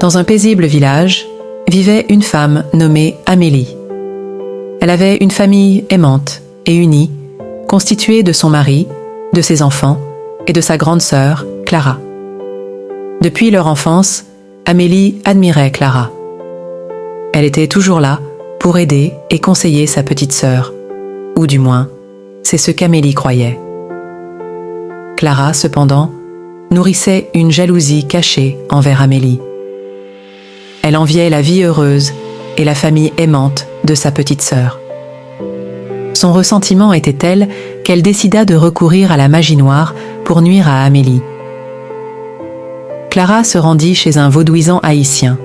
Dans un paisible village, vivait une femme nommée Amélie. Elle avait une famille aimante et unie, constituée de son mari, de ses enfants et de sa grande sœur, Clara. Depuis leur enfance, Amélie admirait Clara. Elle était toujours là pour aider et conseiller sa petite sœur, ou du moins, c'est ce qu'Amélie croyait. Clara, cependant, nourrissait une jalousie cachée envers Amélie. Elle enviait la vie heureuse et la famille aimante de sa petite sœur. Son ressentiment était tel qu'elle décida de recourir à la magie noire pour nuire à Amélie. Clara se rendit chez un vaudouisant haïtien,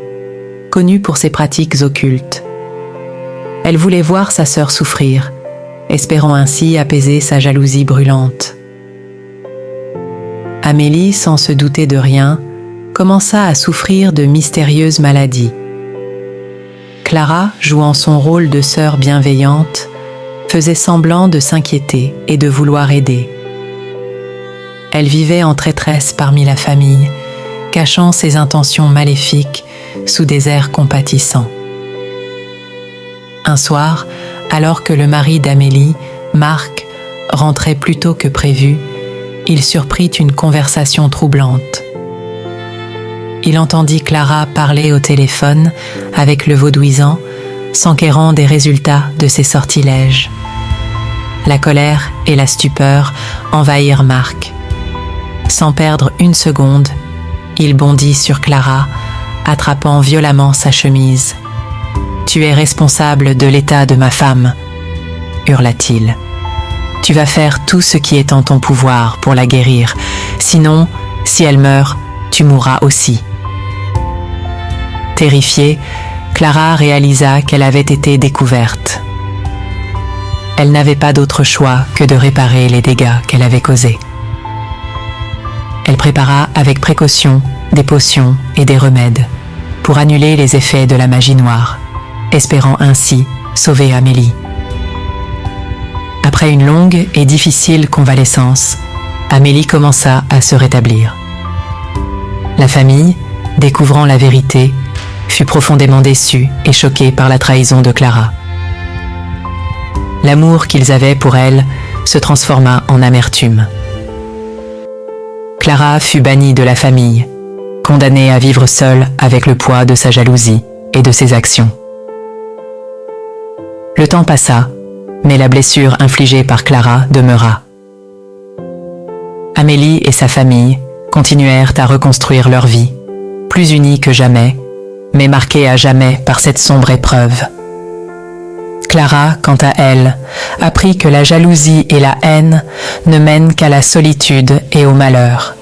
connu pour ses pratiques occultes. Elle voulait voir sa sœur souffrir, espérant ainsi apaiser sa jalousie brûlante. Amélie, sans se douter de rien, commença à souffrir de mystérieuses maladies. Clara, jouant son rôle de sœur bienveillante, faisait semblant de s'inquiéter et de vouloir aider. Elle vivait en traîtresse parmi la famille, cachant ses intentions maléfiques sous des airs compatissants. Un soir, alors que le mari d'Amélie, Marc, rentrait plus tôt que prévu, il surprit une conversation troublante. Il entendit Clara parler au téléphone avec le vaudouisant, s'enquérant des résultats de ses sortilèges. La colère et la stupeur envahirent Marc. Sans perdre une seconde, il bondit sur Clara, attrapant violemment sa chemise. « Tu es responsable de l'état de ma femme », hurla-t-il. « Tu vas faire tout ce qui est en ton pouvoir pour la guérir. Sinon, si elle meurt, tu mourras aussi. » Terrifiée, Clara réalisa qu'elle avait été découverte. Elle n'avait pas d'autre choix que de réparer les dégâts qu'elle avait causés. Elle prépara avec précaution des potions et des remèdes pour annuler les effets de la magie noire, espérant ainsi sauver Amélie. Après une longue et difficile convalescence, Amélie commença à se rétablir. La famille, découvrant la vérité, fut profondément déçue et choquée par la trahison de Clara. L'amour qu'ils avaient pour elle se transforma en amertume. Clara fut bannie de la famille, condamnée à vivre seule avec le poids de sa jalousie et de ses actions. Le temps passa, mais la blessure infligée par Clara demeura. Amélie et sa famille continuèrent à reconstruire leur vie, plus unis que jamais, mais marquée à jamais par cette sombre épreuve. Clara, quant à elle, apprit que la jalousie et la haine ne mènent qu'à la solitude et au malheur.